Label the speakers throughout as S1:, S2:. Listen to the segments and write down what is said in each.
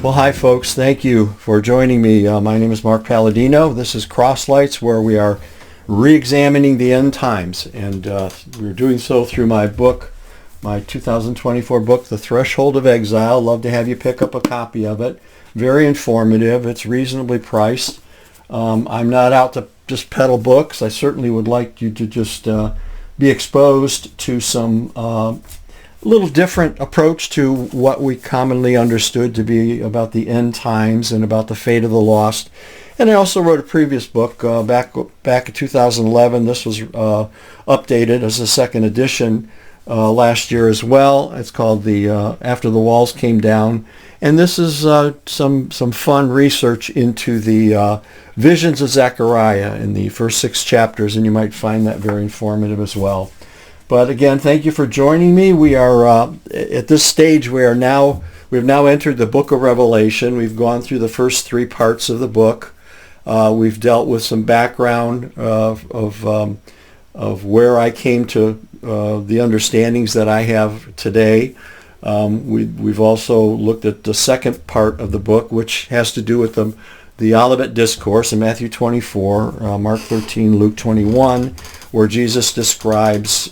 S1: Well, hi folks. Thank you for joining me. My name is Marc Paladino. This is Crosslights, where we are re-examining the end times. And we're doing so through my book, my 2024 book, The Threshold of Exile. Love to have you pick up a copy of it. Very informative. It's reasonably priced. I'm not out to just peddle books. I certainly would like you to just be exposed to some little different approach to what we commonly understood to be about the end times and about the fate of the lost. And I also wrote a previous book back in 2011. This was updated as a second edition last year as well. It's called the After the Walls Came Down. And this is some fun research into the visions of Zechariah in the first 6 chapters, and you might find that very informative as well. But again, thank you for joining me. We are at this stage. We've now entered the book of Revelation. We've gone through the first 3 parts of the book. We've dealt with some background of where I came to the understandings that I have today. We've also looked at the second part of the book, which has to do with the Olivet Discourse in Matthew 24, Mark 13, Luke 21, where Jesus describes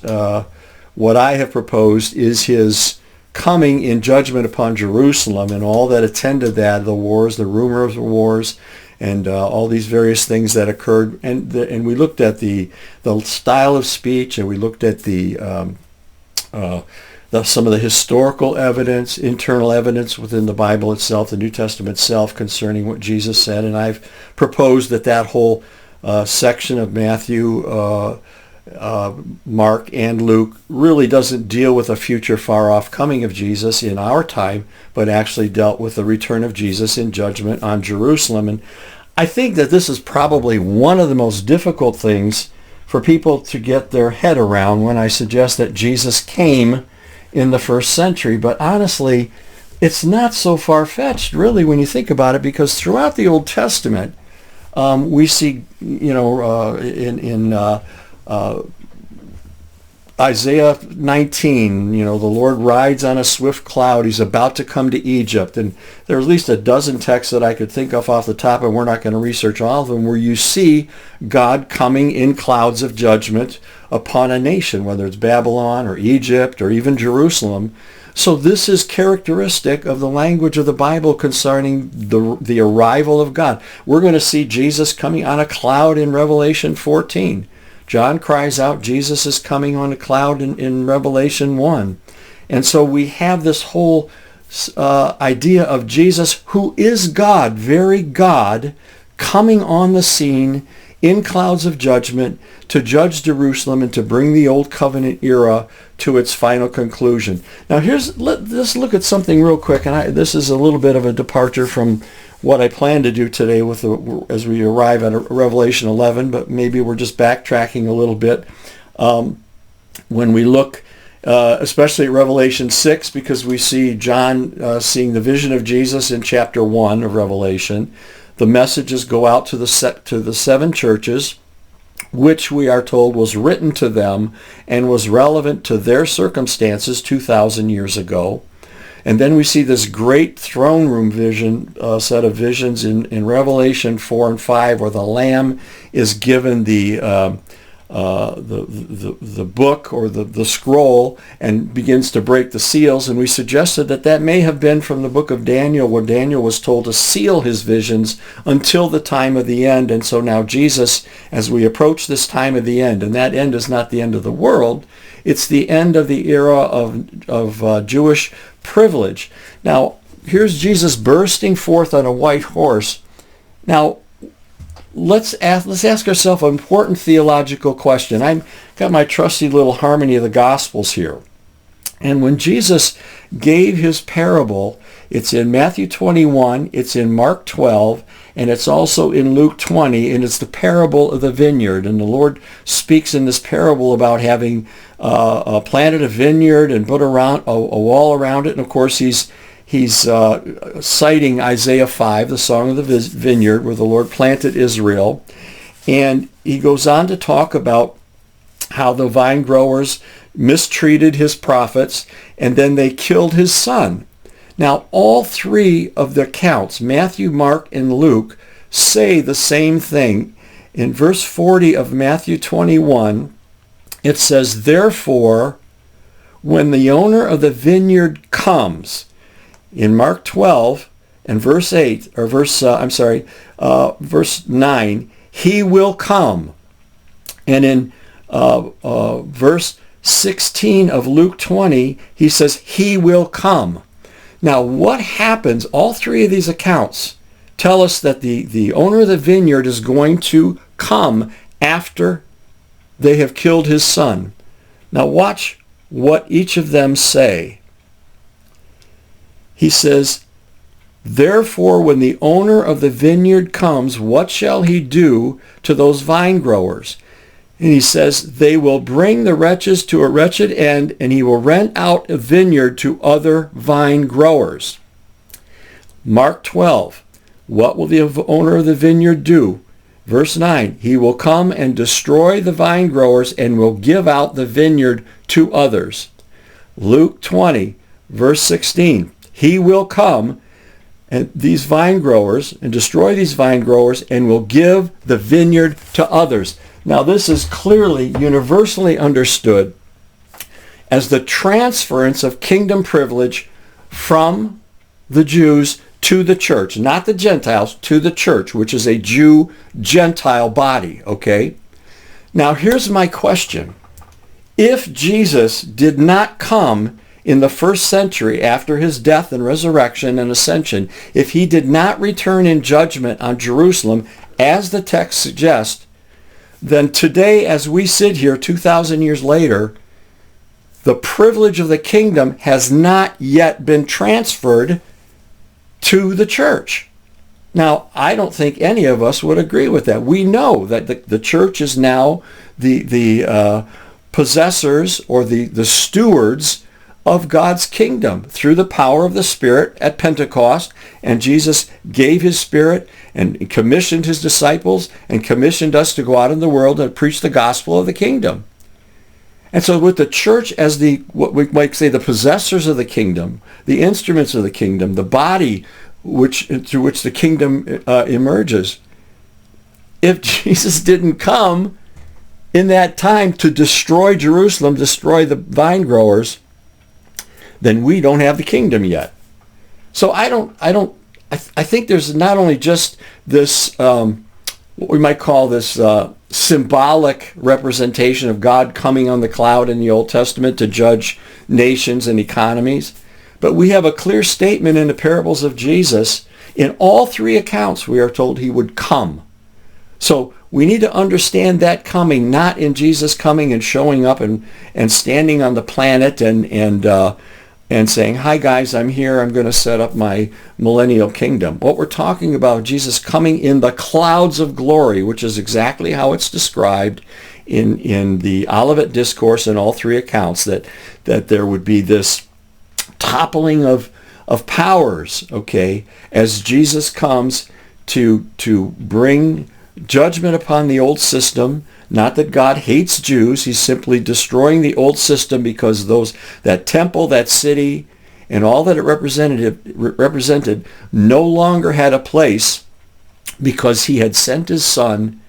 S1: what I have proposed is his coming in judgment upon Jerusalem and all that attended that, the wars, the rumor of the wars, and all these various things that occurred. And we looked at the style of speech, and we looked at some of the historical evidence, internal evidence within the Bible itself, the New Testament itself, concerning what Jesus said. And I've proposed that whole section of Matthew, Mark, and Luke really doesn't deal with a future far-off coming of Jesus in our time, but actually dealt with the return of Jesus in judgment on Jerusalem. And I think that this is probably one of the most difficult things for people to get their head around when I suggest that Jesus came in the first century. But honestly, it's not so far-fetched, really, when you think about it, because throughout the Old Testament, we see, in Isaiah 19, the Lord rides on a swift cloud. He's about to come to Egypt. And there are at least a dozen texts that I could think of off the top, and we're not going to research all of them, where you see God coming in clouds of judgment upon a nation, whether it's Babylon or Egypt or even Jerusalem. So this is characteristic of the language of the Bible concerning the arrival of God. We're going to see Jesus coming on a cloud in Revelation 14. John cries out, Jesus is coming on a cloud in Revelation 1. And so we have this whole idea of Jesus, who is God, very God, coming on the scene in clouds of judgment to judge Jerusalem and to bring the Old Covenant era to its final conclusion. Now let's look at something real quick, and this is a little bit of a departure from what I plan to do today as we arrive at Revelation 11, but maybe we're just backtracking a little bit. When we look especially at Revelation 6, because we see John seeing the vision of Jesus in chapter 1 of Revelation. The messages go out to the 7 churches, which we are told was written to them and was relevant to their circumstances 2,000 years ago. And then we see this great throne room vision, set of visions in Revelation 4 and 5, where the Lamb is given the book or the scroll and begins to break the seals. And we suggested that may have been from the book of Daniel, where Daniel was told to seal his visions until the time of the end. And so now Jesus, as we approach this time of the end, and that end is not the end of the world, it's the end of the era of Jewish privilege. Now, here's Jesus bursting forth on a white horse. Now, let's ask ourselves an important theological question. I've got my trusty little harmony of the Gospels here. And when Jesus gave his parable, it's in Matthew 21, it's in Mark 12, and it's also in Luke 20, and it's the parable of the vineyard. And the Lord speaks in this parable about having planted a vineyard and put around a wall around it. And of course, he's citing Isaiah 5, the Song of the Vineyard, where the Lord planted Israel. And he goes on to talk about how the vine growers mistreated his prophets, and then they killed his son. Now, all three of the accounts, Matthew, Mark, and Luke, say the same thing. In verse 40 of Matthew 21, it says, "Therefore, when the owner of the vineyard comes," in Mark 12 and verse 9, "he will come." And in verse 16 of Luke 20, he says, "he will come." Now, what happens? All three of these accounts tell us that the owner of the vineyard is going to come after they have killed his son. Now, watch what each of them say. He says, "Therefore, when the owner of the vineyard comes, what shall he do to those vine growers?" And he says, "They will bring the wretches to a wretched end, and he will rent out a vineyard to other vine growers." Mark 12, what will the owner of the vineyard do? Verse 9, "He will come and destroy the vine growers and will give out the vineyard to others." Luke 20, verse 16, "He will come and these vine growers and destroy these vine growers and will give the vineyard to others." Now, this is clearly universally understood as the transference of kingdom privilege from the Jews to the church, not the Gentiles, to the church, which is a Jew-Gentile body, okay? Now, here's my question. If Jesus did not come in the first century after his death and resurrection and ascension, if he did not return in judgment on Jerusalem, as the text suggests, then today, as we sit here 2,000 years later, the privilege of the kingdom has not yet been transferred to the church. Now, I don't think any of us would agree with that. We know that the church is now the possessors or the stewards of God's kingdom through the power of the Spirit at Pentecost, and Jesus gave his Spirit and commissioned his disciples and commissioned us to go out in the world and preach the gospel of the kingdom. And so with the church as what we might say the possessors of the kingdom, the instruments of the kingdom, the body through which the kingdom emerges, if Jesus didn't come in that time to destroy Jerusalem, destroy the vine growers, then we don't have the kingdom yet. So I think there's not only just this, what we might call this symbolic representation of God coming on the cloud in the Old Testament to judge nations and economies, but we have a clear statement in the parables of Jesus. In all three accounts, we are told he would come. So we need to understand that coming, not in Jesus coming and showing up and standing on the planet and saying, "Hi guys, I'm here, I'm going to set up my millennial kingdom." What we're talking about, Jesus coming in the clouds of glory, which is exactly how it's described in the Olivet Discourse in all three accounts, that there would be this toppling of powers, okay, as Jesus comes to bring judgment upon the old system. Not that God hates Jews. He's simply destroying the old system because that temple, that city, and all that it represented no longer had a place, because he had sent his son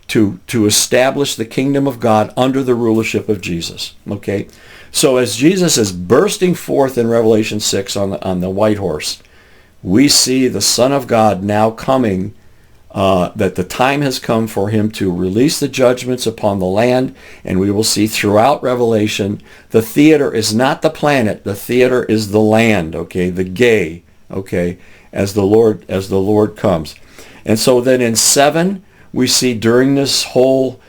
S1: to establish the kingdom of God under the rulership of Jesus. Okay? So as Jesus is bursting forth in Revelation 6 on the white horse, we see the Son of God now coming, that the time has come for him to release the judgments upon the land, and we will see throughout Revelation, the theater is not the planet, the theater is the land, okay, the gay, okay, as the Lord comes. And so then in 7, we see during this whole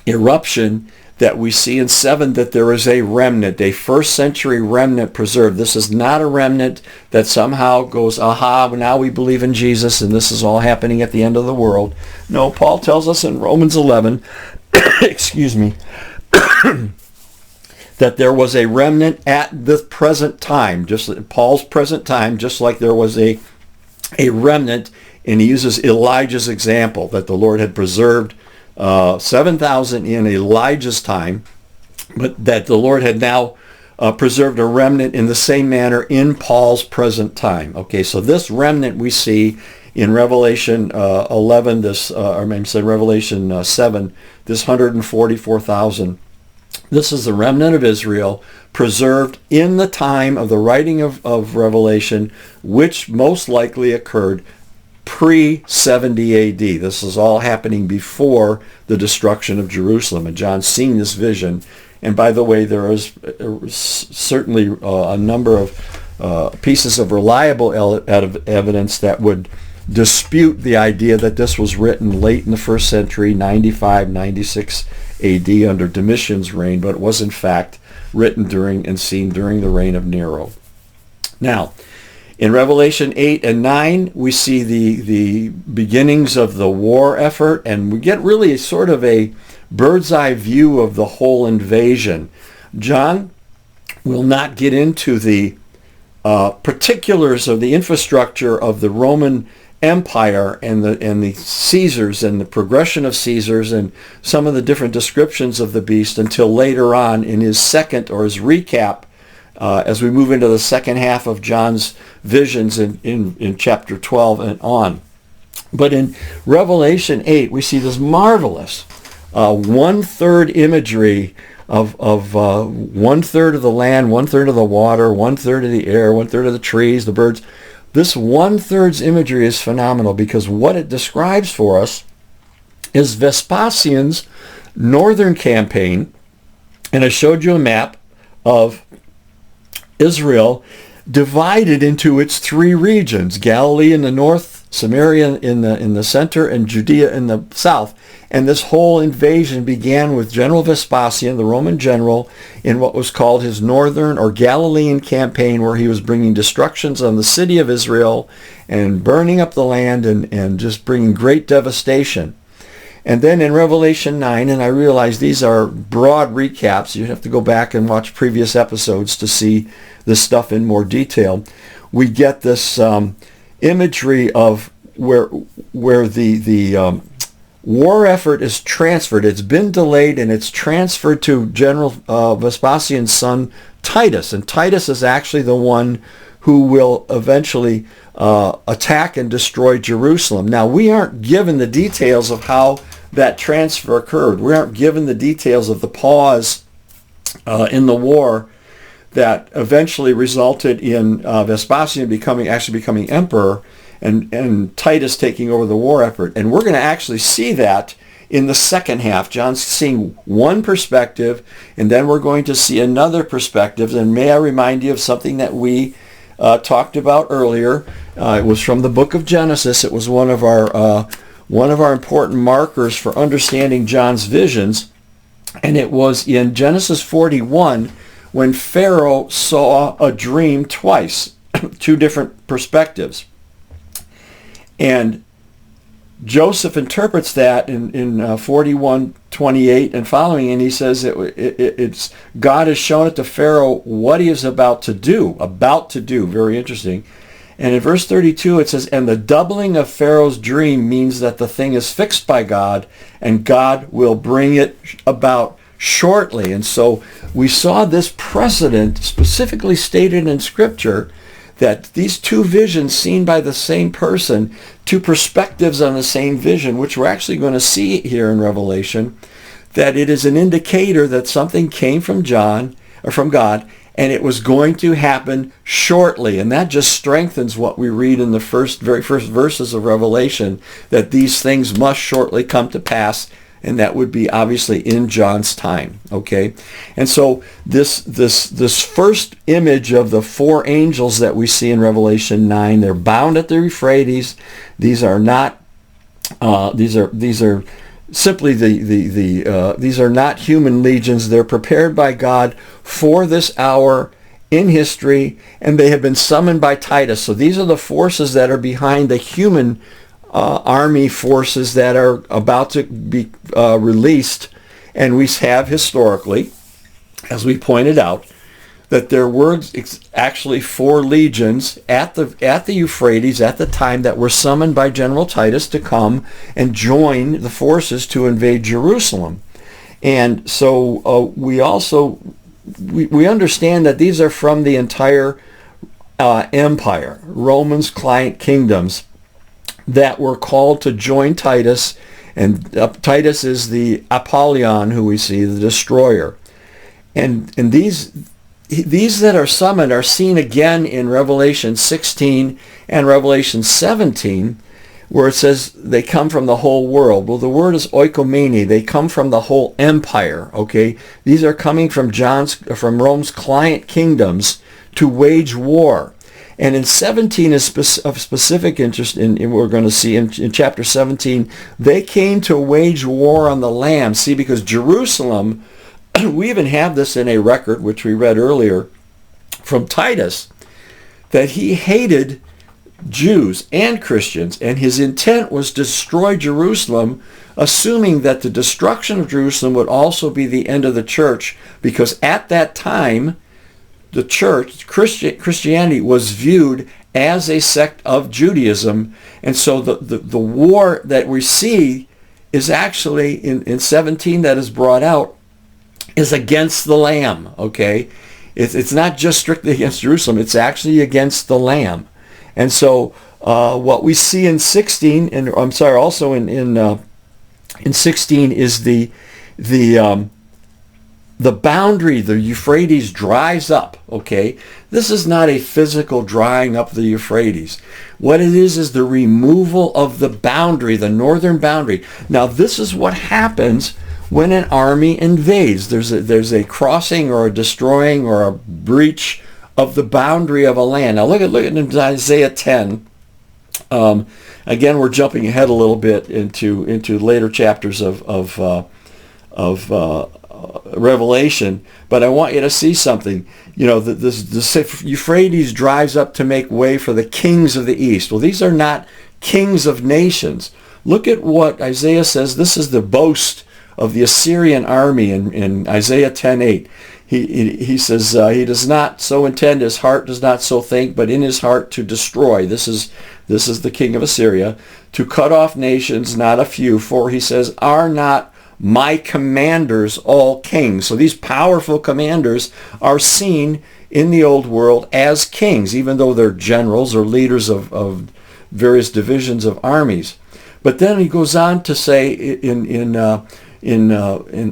S1: eruption, that we see in 7 that there is a remnant, a first century remnant preserved. This is not a remnant that somehow goes, aha, now we believe in Jesus and this is all happening at the end of the world. No, Paul tells us in Romans 11, excuse me, that there was a remnant at the present time, just in Paul's present time, just like there was a remnant, and he uses Elijah's example, that the Lord had preserved 7,000 in Elijah's time, but that the Lord had now preserved a remnant in the same manner in Paul's present time. Okay, so this remnant we see in Revelation 11, Revelation 7, this 144,000. This is the remnant of Israel preserved in the time of the writing of Revelation, which most likely occurred pre-70 AD. This is all happening before the destruction of Jerusalem. And John's seen this vision. And by the way, there is certainly a number of pieces of reliable evidence that would dispute the idea that this was written late in the first century, 95, 96 AD under Domitian's reign, but it was in fact written during and seen during the reign of Nero. Now, in Revelation 8 and 9, we see the beginnings of the war effort, and we get really sort of a bird's eye view of the whole invasion. John will not get into the particulars of the infrastructure of the Roman Empire and the Caesars and the progression of Caesars and some of the different descriptions of the beast until later on in his second, or his recap, as we move into the second half of John's visions in chapter 12 and on. But in Revelation 8, we see this marvelous one-third imagery of 1/3 of the land, 1/3 of the water, 1/3 of the air, 1/3 of the trees, the birds. This 1/3 imagery is phenomenal because what it describes for us is Vespasian's northern campaign. And I showed you a map of Israel divided into its three regions: Galilee in the north, Samaria in the center, and Judea in the south. And this whole invasion began with General Vespasian, the Roman general, in what was called his northern or Galilean campaign, where he was bringing destructions on the city of Israel and burning up the land and just bringing great devastation. And then in Revelation 9, and I realize these are broad recaps, you have to go back and watch previous episodes to see this stuff in more detail, we get this imagery of where the war effort is transferred. It's been delayed and it's transferred to General Vespasian's son Titus. And Titus is actually the one who will eventually attack and destroy Jerusalem. Now, we aren't given the details of how that transfer occurred. We aren't given the details of the pause in the war that eventually resulted in Vespasian becoming emperor and Titus taking over the war effort. And we're going to actually see that in the second half. John's seeing one perspective, and then we're going to see another perspective. And may I remind you of something that we talked about earlier. It was from the book of Genesis. It was one of our important markers for understanding John's visions. And it was in Genesis 41 when Pharaoh saw a dream twice, two different perspectives. And Joseph interprets that in 41:28 and following, and he says it's God has shown it to Pharaoh what he is about to do. Very interesting. And in verse 32 it says, and the doubling of Pharaoh's dream means that the thing is fixed by God, and God will bring it about shortly. And so we saw this precedent specifically stated in Scripture, that these two visions seen by the same person, two perspectives on the same vision, which we're actually going to see here in Revelation, that it is an indicator that something came from John or from God, and it was going to happen shortly. And that just strengthens what we read in the very first verses of Revelation, that these things must shortly come to pass. And that would be obviously in John's time, okay? And so this first image of the four angels that we see in Revelation 9, they're bound at the Euphrates. These are not these are simply these are not human legions. They're prepared by God for this hour in history, and they have been summoned by Titus. So these are the forces that are behind the human army forces that are about to be released. And we have historically, as we pointed out, that there were actually four legions at the Euphrates at the time that were summoned by General Titus to come and join the forces to invade Jerusalem. And so we also we understand that these are from the entire empire, Roman's client kingdoms, that were called to join Titus. And Titus is the Apollyon, who we see, the destroyer. And these that are summoned are seen again in Revelation 16 and Revelation 17, where it says they come from the whole world. Well, the word is oikomene. They come from the whole empire, okay? These are coming from Rome's client kingdoms to wage war. And in 17 is of specific interest in we're going to see in chapter 17, they came to wage war on the Lamb. See, because Jerusalem, we even have this in a record, which we read earlier, from Titus, that he hated Jews and Christians, and his intent was to destroy Jerusalem, assuming that the destruction of Jerusalem would also be the end of the church, because at that time, the church, Christianity, was viewed as a sect of Judaism. And so the war that we see is actually, in 17 that is brought out, is against the Lamb, okay? It's not just strictly against Jerusalem, it's actually against the Lamb. And so what we see in 16, and I'm sorry, also in 16 is the boundary, the Euphrates dries up, okay? This is not a physical drying up the Euphrates. What it is the removal of the boundary, the northern boundary. Now, this is what happens when an army invades. There's a crossing or a destroying or a breach of the boundary of a land. Now, look at Isaiah 10. Again, we're jumping ahead a little bit into later chapters of Revelation, but I want you to see something. You know, the Euphrates drives up to make way for the kings of the east. Well, these are not kings of nations. Look at what Isaiah says. This is the boast of the Assyrian army in Isaiah 10:8. He says, he does not so intend, his heart does not so think, but in his heart to destroy. This is the king of Assyria, to cut off nations, not a few, for he says, are not my commanders all kings? So these powerful commanders are seen in the old world as kings, even though they're generals or leaders of various divisions of armies. But then he goes on to say in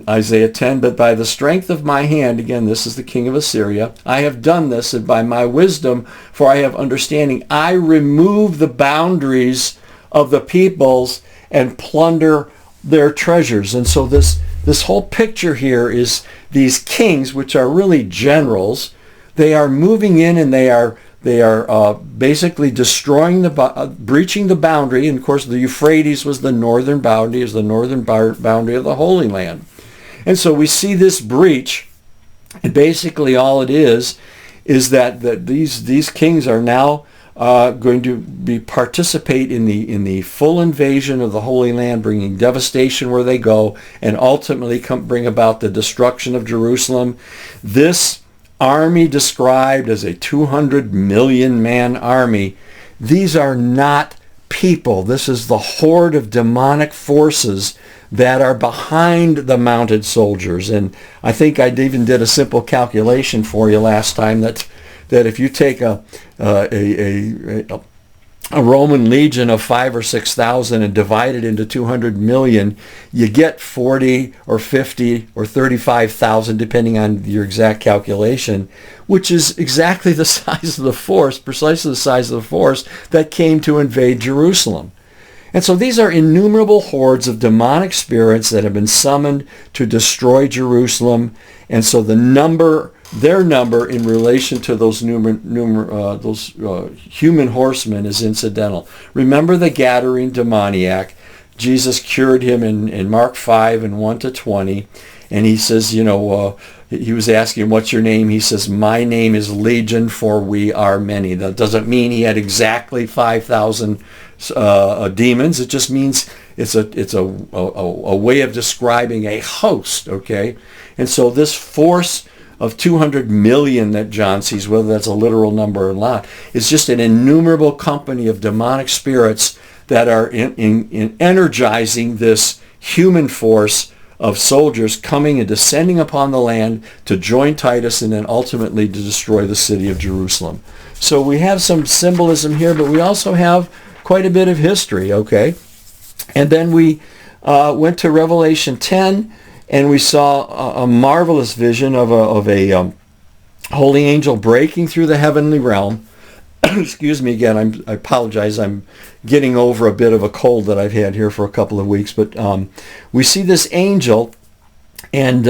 S1: Isaiah 10, but by the strength of my hand, again, this is the king of Assyria, I have done this, and by my wisdom, for I have understanding, I remove the boundaries of the peoples and plunder their treasures. And so this whole picture here is these kings, which are really generals. They are moving in, and they are basically destroying breaching the boundary. And of course, the Euphrates was the northern boundary, boundary of the Holy Land. And so we see this breach, and basically all it is that these kings are now going to participate in the full invasion of the Holy Land, bringing devastation where they go, and ultimately bring about the destruction of Jerusalem. This army described as a 200 million man army, these are not people. This is the horde of demonic forces that are behind the mounted soldiers. And I think I even did a simple calculation for you last time that if you take a Roman legion of 5,000 or 6,000 and divide it into 200 million, you get 40 or 50 or 35,000, depending on your exact calculation, which is exactly the size of the force, precisely the size of the force that came to invade Jerusalem. And so these are innumerable hordes of demonic spirits that have been summoned to destroy Jerusalem. And so their number in relation to those human horsemen is incidental. Remember the Gadarene demoniac. Jesus cured him in Mark 5 and 1-20. And he says, he was asking him, what's your name? He says, my name is Legion, for we are many. That doesn't mean he had exactly 5,000 demons. It just means it's a way of describing a host, okay? And so this force of 200 million that John sees, whether that's a literal number or not, is just an innumerable company of demonic spirits that are in energizing this human force of soldiers coming and descending upon the land to join Titus and then ultimately to destroy the city of Jerusalem. So we have some symbolism here, but we also have quite a bit of history, okay? And then we went to Revelation 10, and we saw a marvelous vision of a holy angel breaking through the heavenly realm. Excuse me again, I apologize. I'm getting over a bit of a cold that I've had here for a couple of weeks. But we see this angel, and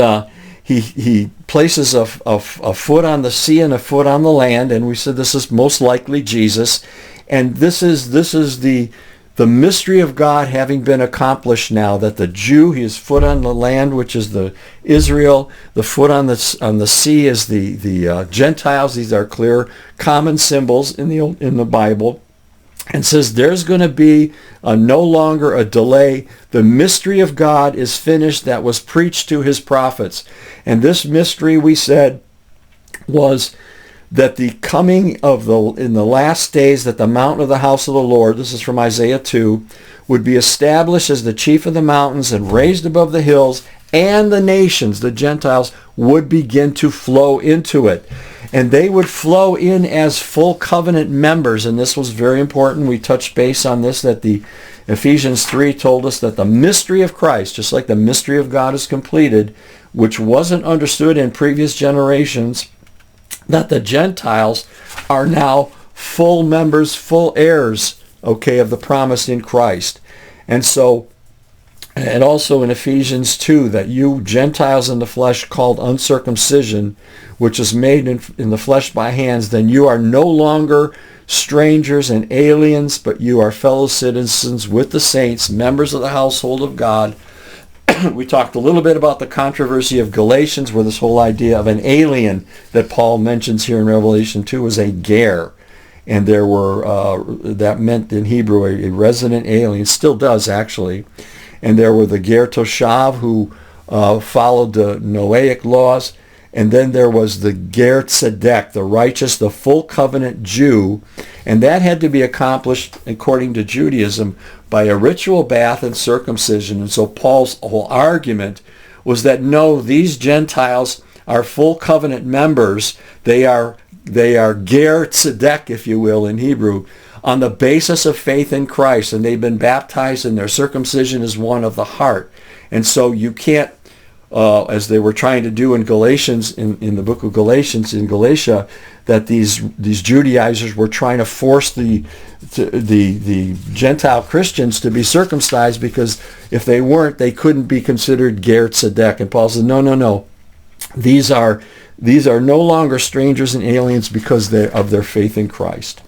S1: he places a foot on the sea and a foot on the land, and we said this is most likely Jesus. And this is the mystery of God having been accomplished now, that the Jew, his foot on the land, which is the Israel, the foot on the sea is the Gentiles. These are clear common symbols in the Bible, and says there's going to be no longer a delay. The mystery of God is finished that was preached to his prophets, and this mystery, we said, was that the coming of in the last days, that the mountain of the house of the Lord, this is from Isaiah 2, would be established as the chief of the mountains and raised above the hills, and the nations, the Gentiles, would begin to flow into it. And they would flow in as full covenant members, and this was very important. We touched base on this, that the Ephesians 3 told us that the mystery of Christ, just like the mystery of God is completed, which wasn't understood in previous generations, that the Gentiles are now full members, full heirs, okay, of the promise in Christ. And so, and also in Ephesians 2, that you Gentiles in the flesh called uncircumcision, which is made in the flesh by hands, then you are no longer strangers and aliens, but you are fellow citizens with the saints, members of the household of God. We talked a little bit about the controversy of Galatians, where this whole idea of an alien that Paul mentions here in Revelation 2 was a ger. And there were, that meant in Hebrew a resident alien, still does actually. And there were the ger toshav, who followed the Noahic laws. And then there was the ger tzedek, the righteous, the full covenant Jew. And that had to be accomplished, according to Judaism, by a ritual bath and circumcision. And so Paul's whole argument was that no, these Gentiles are full covenant members. They are ger tzedek, if you will, in Hebrew, on the basis of faith in Christ. And they've been baptized, and their circumcision is one of the heart. And so you can't, as they were trying to do in Galatians, in the book of Galatians, in Galatia, that these Judaizers were trying to force the Gentile Christians to be circumcised, because if they weren't, they couldn't be considered ger tzedek. And Paul said, no. These are no longer strangers and aliens because of their faith in Christ.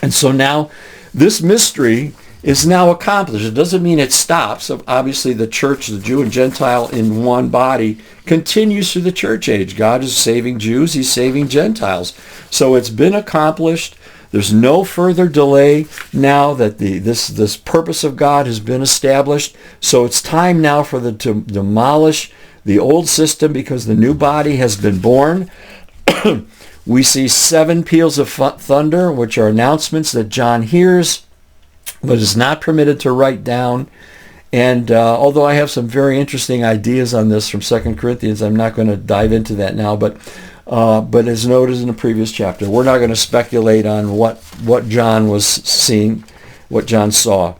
S1: And so now this mystery is now accomplished. It doesn't mean it stops. Obviously, the church, the Jew and Gentile in one body, continues through the church age. God is saving Jews. He's saving Gentiles. So it's been accomplished. There's no further delay now that this purpose of God has been established. So it's time now for them to demolish the old system, because the new body has been born. We see 7 peals of thunder, which are announcements that John hears, but is not permitted to write down. And although I have some very interesting ideas on this from 2 Corinthians, I'm not going to dive into that now. But as noted in the previous chapter, we're not going to speculate on what John was seeing, what John saw.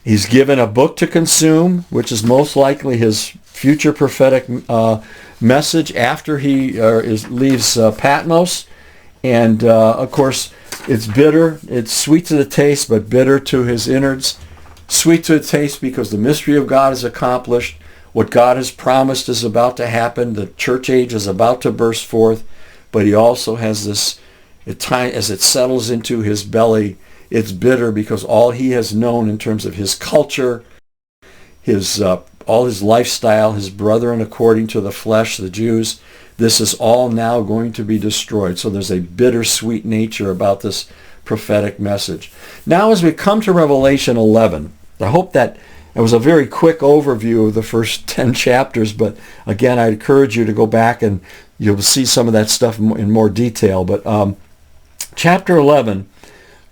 S1: He's given a book to consume, which is most likely his future prophetic message after he leaves Patmos. And of course, it's bitter. It's sweet to the taste, but bitter to his innards. Sweet to the taste because the mystery of God is accomplished. What God has promised is about to happen. The church age is about to burst forth. But he also has this, as it settles into his belly, it's bitter because all he has known in terms of his culture, all his lifestyle, his brethren according to the flesh, the Jews, this is all now going to be destroyed. So there's a bittersweet nature about this prophetic message. Now as we come to Revelation 11, I hope that it was a very quick overview of the first 10 chapters, but again, I encourage you to go back and you'll see some of that stuff in more detail. But chapter 11,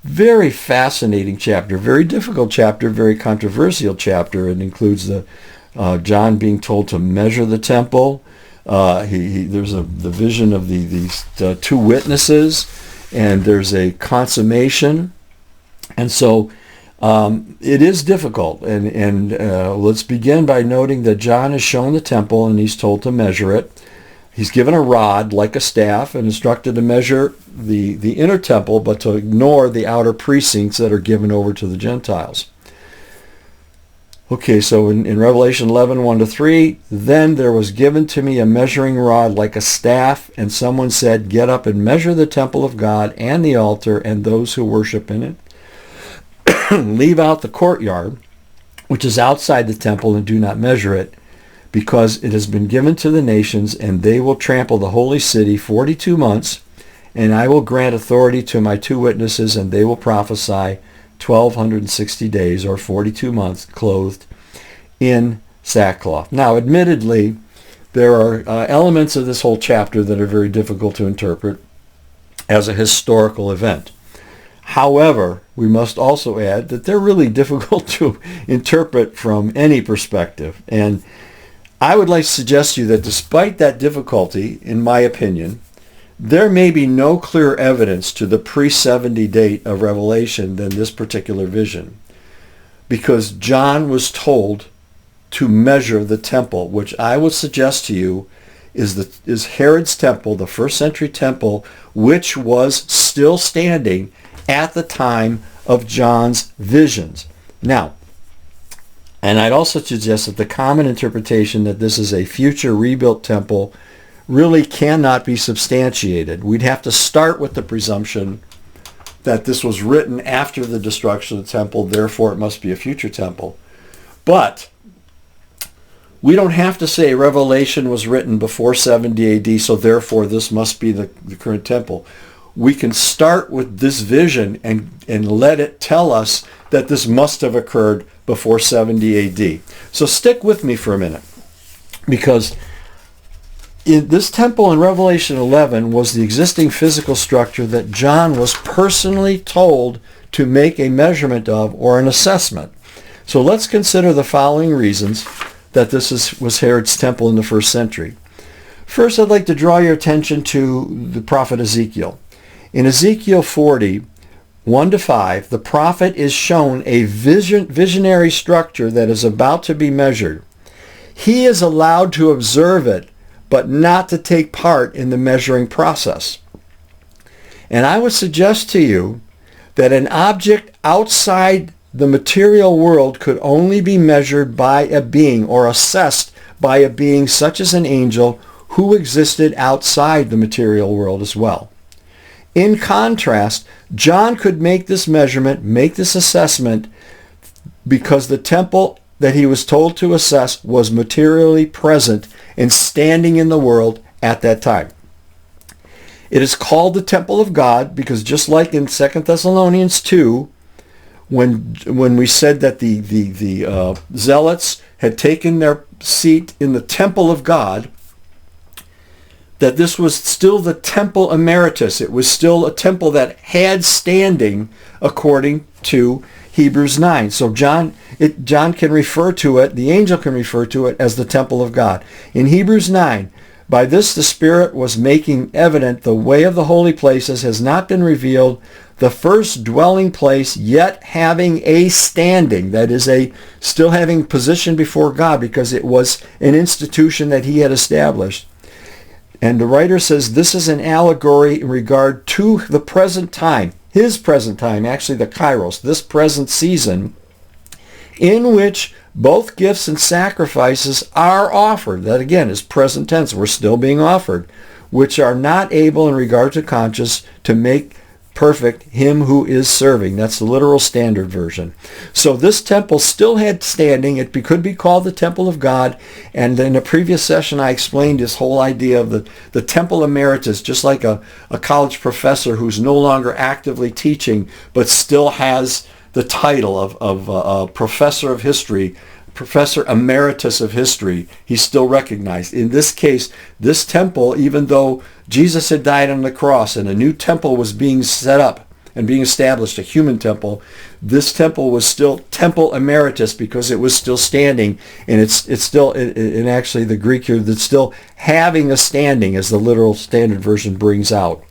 S1: very fascinating chapter, very difficult chapter, very controversial chapter. It includes the John being told to measure the temple. There's the vision of these two witnesses, and there's a consummation. And so it is difficult. And let's begin by noting that John is shown the temple, and he's told to measure it. He's given a rod like a staff and instructed to measure the inner temple, but to ignore the outer precincts that are given over to the Gentiles. Okay, so in Revelation 11, 1-3, then there was given to me a measuring rod like a staff, and someone said, get up and measure the temple of God and the altar and those who worship in it. Leave out the courtyard, which is outside the temple, and do not measure it, because it has been given to the nations, and they will trample the holy city 42 months, and I will grant authority to my two witnesses, and they will prophesy 1,260 days, or 42 months, clothed in sackcloth. Now, admittedly, there are elements of this whole chapter that are very difficult to interpret as a historical event. However, we must also add that they're really difficult to interpret from any perspective. And I would like to suggest to you that despite that difficulty, in my opinion, there may be no clearer evidence to the pre-70 date of Revelation than this particular vision, because John was told to measure the temple, which I would suggest to you is Herod's temple, the first century temple, which was still standing at the time of John's visions. Now, and I'd also suggest that the common interpretation that this is a future rebuilt temple really cannot be substantiated. We'd have to start with the presumption that this was written after the destruction of the temple, therefore it must be a future temple. But we don't have to say Revelation was written before 70 AD, so therefore this must be the current temple. We can start with this vision and let it tell us that this must have occurred before 70 AD. So stick with me for a minute, because in this temple in Revelation 11 was the existing physical structure that John was personally told to make a measurement of, or an assessment. So let's consider the following reasons that this was Herod's temple in the first century. First, I'd like to draw your attention to the prophet Ezekiel. In Ezekiel 40, 1-5, the prophet is shown a visionary structure that is about to be measured. He is allowed to observe it, but not to take part in the measuring process. And I would suggest to you that an object outside the material world could only be measured by a being, or assessed by a being such as an angel who existed outside the material world as well. In contrast, John could make this measurement, make this assessment, because the temple that he was told to assess was materially present and standing in the world at that time. It is called the temple of God because, just like in 2 Thessalonians 2, when we said that the zealots had taken their seat in the temple of God, that this was still the temple emeritus. It was still a temple that had standing according to Hebrews 9. So John can refer to it, the angel can refer to it as the temple of God. In Hebrews 9, by this the Spirit was making evident the way of the holy places has not been revealed, the first dwelling place yet having a standing, that is, still having position before God, because it was an institution that he had established. And the writer says this is an allegory in regard to the present time, his present time, actually the Kairos, this present season, in which both gifts and sacrifices are offered. That again is present tense. We're still being offered, which are not able in regard to conscience to make perfect him who is serving. That's the literal standard version. So this temple still had standing. It could be called the temple of God. And in a previous session, I explained this whole idea of the temple emeritus, just like a college professor who's no longer actively teaching, but still has the title of professor of history, professor emeritus of history. He's still recognized. In this case, this temple, even though Jesus had died on the cross and a new temple was being set up and being established, a human temple. This temple was still temple emeritus because it was still standing, and it's still, and actually the Greek here, that's still having a standing, as the literal standard version brings out.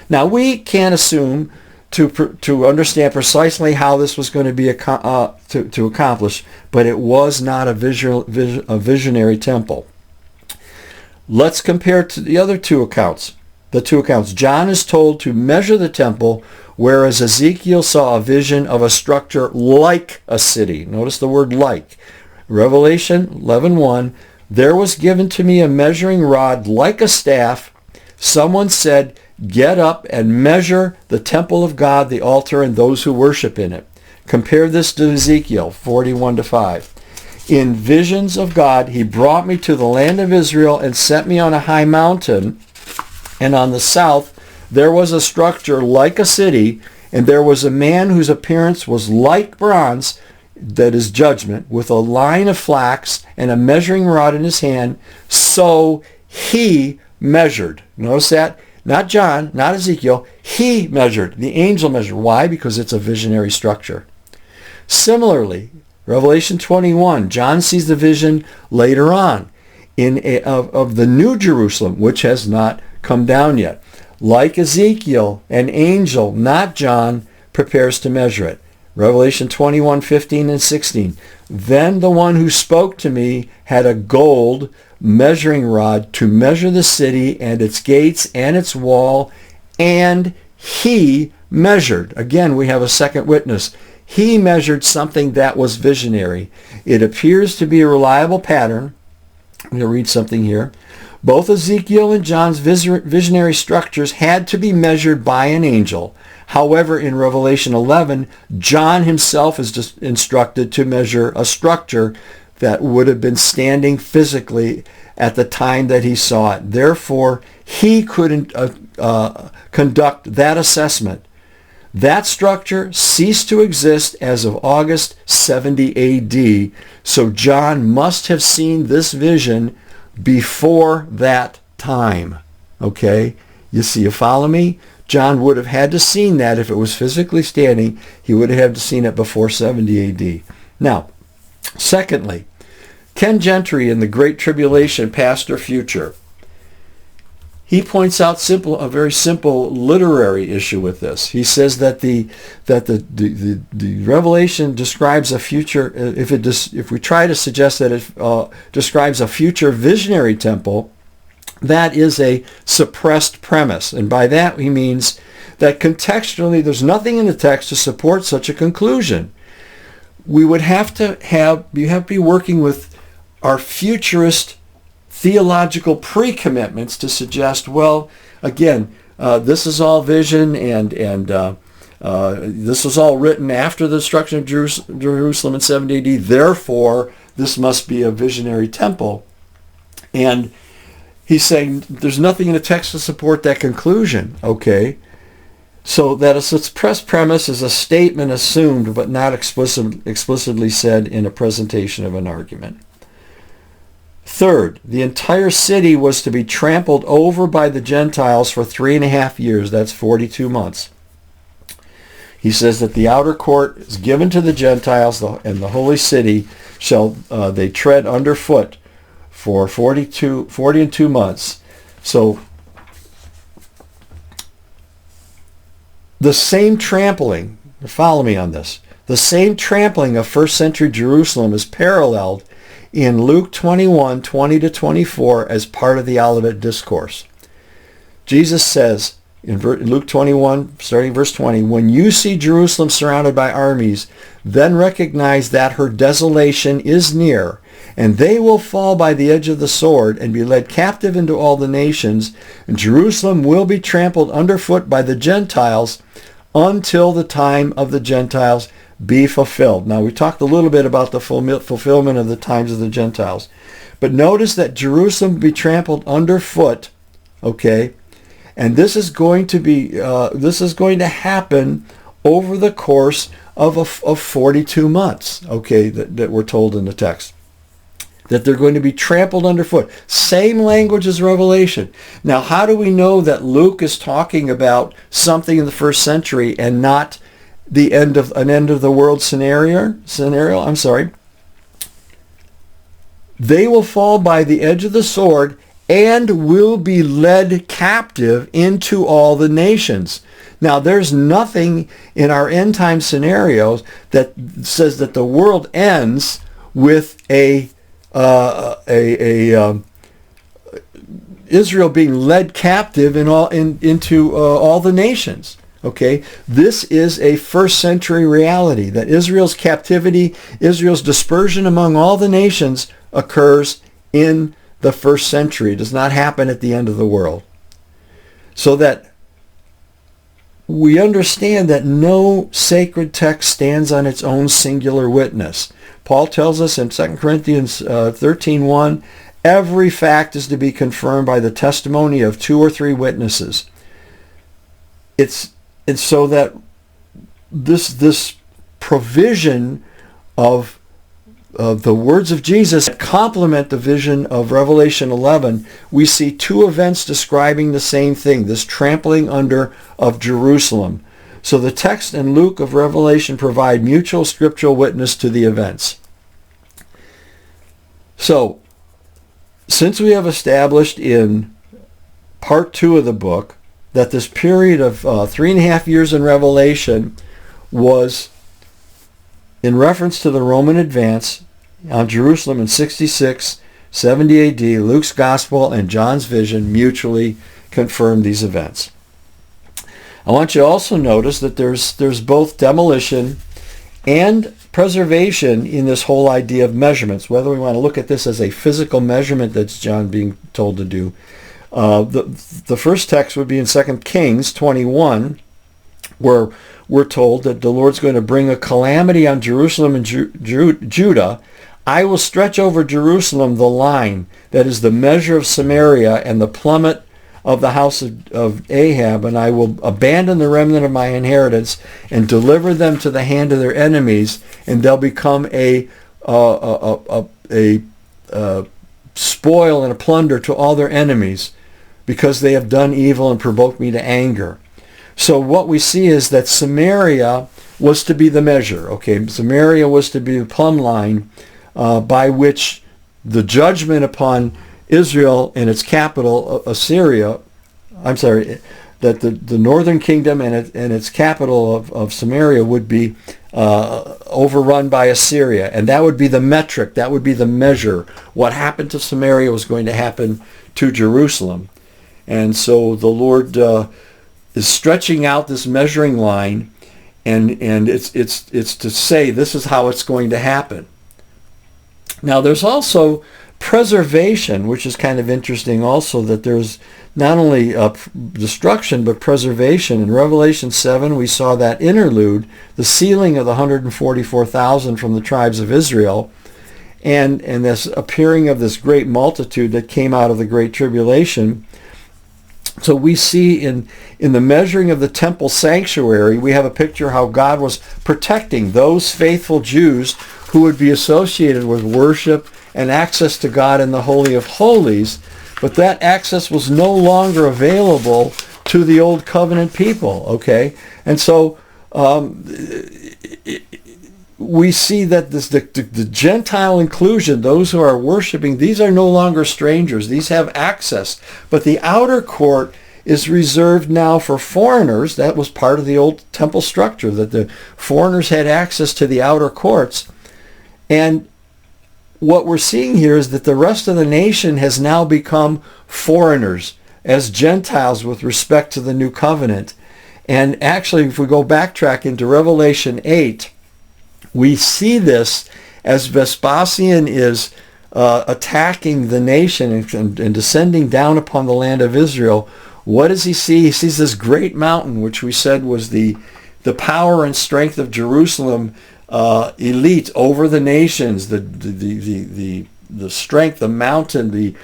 S1: Now, we can't assume to understand precisely how this was going to be to accomplish, but it was not a visionary temple. Let's compare to the other two accounts. The two accounts. John is told to measure the temple, whereas Ezekiel saw a vision of a structure like a city. Notice the word like. Revelation 11:1, there was given to me a measuring rod like a staff. Someone said, get up and measure the temple of God, the altar, and those who worship in it. Compare this to Ezekiel 41:5. In visions of God, he brought me to the land of Israel and set me on a high mountain. And on the south, there was a structure like a city, and there was a man whose appearance was like bronze, that is judgment, with a line of flax and a measuring rod in his hand. So he measured. Notice that? Not John, not Ezekiel. He measured. The angel measured. Why? Because it's a visionary structure. Similarly, Revelation 21, John sees the vision later on of the New Jerusalem, which has not come down yet. Like Ezekiel, an angel, not John, prepares to measure it. Revelation 21:15 and 16. Then the one who spoke to me had a gold measuring rod to measure the city and its gates and its wall, and he measured. Again, we have a second witness. He measured something that was visionary. It appears to be a reliable pattern. I'm going to read something here. Both Ezekiel and John's visionary structures had to be measured by an angel. However, in Revelation 11, John himself is just instructed to measure a structure that would have been standing physically at the time that he saw it. Therefore, he couldn't conduct that assessment. That structure ceased to exist as of August 70 AD, so John must have seen this vision before that time. Okay? You see, you follow me? John would have had to seen that if it was physically standing. He would have had to seen it before 70 AD. Now, secondly, Ken Gentry in The Great Tribulation, Past or Future, he points out a very simple literary issue with this. He says that the Revelation describes a future. If we try to suggest that it describes a future visionary temple, that is a suppressed premise, and by that he means that contextually there's nothing in the text to support such a conclusion. We would have to be working with our futurist theological pre-commitments to suggest, well, again, this is all vision, and this was all written after the destruction of Jerusalem in 70 AD. Therefore, this must be a visionary temple. And he's saying there's nothing in the text to support that conclusion. Okay, so that a suppressed premise is a statement assumed but not explicitly said in a presentation of an argument. Third, the entire city was to be trampled over by the Gentiles for 3.5 years. That's 42 months. He says that the outer court is given to the Gentiles, and the holy city shall they tread underfoot for 40 and 2 months. So the same trampling, follow me on this, the same trampling of first century Jerusalem is paralleled in Luke 21:20-24 as part of the Olivet Discourse. Jesus says in Luke 21, starting verse 20, when you see Jerusalem surrounded by armies, then recognize that her desolation is near, and they will fall by the edge of the sword and be led captive into all the nations, and Jerusalem will be trampled underfoot by the Gentiles until the time of the Gentiles be fulfilled. Now, we talked a little bit about the fulfillment of the times of the Gentiles. But notice that Jerusalem will be trampled underfoot, okay? And this is going to happen over the course of 42 months, okay, that we're told in the text. that they're going to be trampled underfoot. Same language as Revelation. Now, how do we know that Luke is talking about something in the first century and not the end of the world scenario? I'm sorry. They will fall by the edge of the sword and will be led captive into all the nations. Now, there's nothing in our end time scenarios that says that the world ends with Israel being led captive into all the nations. Okay, this is a first century reality, that Israel's captivity, Israel's dispersion among all the nations occurs in the first century. It does not happen at the end of the world. So that we understand that no sacred text stands on its own singular witness. Paul tells us in 2 Corinthians 13:1, every fact is to be confirmed by the testimony of 2 or 3 witnesses. It's so that this provision of the words of Jesus complement the vision of Revelation 11. We see 2 events describing the same thing, this trampling under of Jerusalem. So the text and Luke of Revelation provide mutual scriptural witness to the events. So, since we have established in part 2 of the book that this period of 3.5 years in Revelation was in reference to the Roman advance on Jerusalem in 66, 70 AD, Luke's Gospel and John's vision mutually confirm these events. I want you to also notice that there's both demolition and preservation in this whole idea of measurements, whether we want to look at this as a physical measurement that's John being told to do. The first text would be in 2 Kings 21, where we're told that the Lord's going to bring a calamity on Jerusalem and Judah. I will stretch over Jerusalem the line, that is the measure of Samaria, and the plummet of the house of Ahab, and I will abandon the remnant of my inheritance and deliver them to the hand of their enemies, and they'll become a spoil and a plunder to all their enemies, because they have done evil and provoked me to anger. So what we see is that Samaria was to be the measure. Okay, Samaria was to be the plumb line by which the judgment upon Israel and its capital, Assyria, that the northern kingdom and its capital of Samaria would be overrun by Assyria. And that would be the metric, that would be the measure. What happened to Samaria was going to happen to Jerusalem. And so the Lord is stretching out this measuring line, and it's to say this is how it's going to happen. Now there's also preservation, which is kind of interesting also, that there's not only destruction but preservation. In Revelation 7 we saw that interlude, the sealing of the 144,000 from the tribes of Israel, and this appearing of this great multitude that came out of the Great Tribulation. So we see in the measuring of the temple sanctuary, we have a picture how God was protecting those faithful Jews who would be associated with worship and access to God in the Holy of Holies, but that access was no longer available to the Old Covenant people, okay? And so we see that the Gentile inclusion, those who are worshiping, these are no longer strangers. These have access. But the outer court is reserved now for foreigners. That was part of the old temple structure, that the foreigners had access to the outer courts. And what we're seeing here is that the rest of the nation has now become foreigners as Gentiles with respect to the new covenant. And actually, if we go backtrack into Revelation 8, we see this as Vespasian is attacking the nation and descending down upon the land of Israel. What does he see? He sees this great mountain, which we said was the power and strength of Jerusalem, elite over the nations, the strength, the mountain, the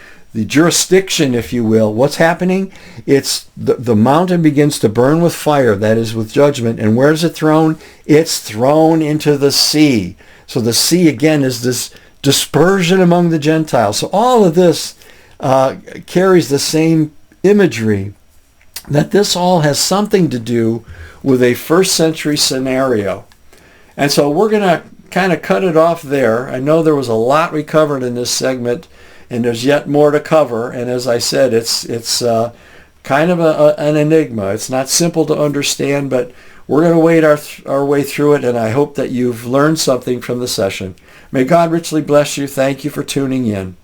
S1: jurisdiction, if you will. What's happening? It's the mountain begins to burn with fire, that is with judgment. And where is it thrown? It's thrown into the sea. So the sea, again, is this dispersion among the Gentiles. So all of this carries the same imagery, that this all has something to do with a first century scenario. And so we're going to kind of cut it off there. I know there was a lot we covered in this segment, and there's yet more to cover. And as I said, it's kind of an enigma. It's not simple to understand, but we're going to wade our way through it, and I hope that you've learned something from the session. May God richly bless you. Thank you for tuning in.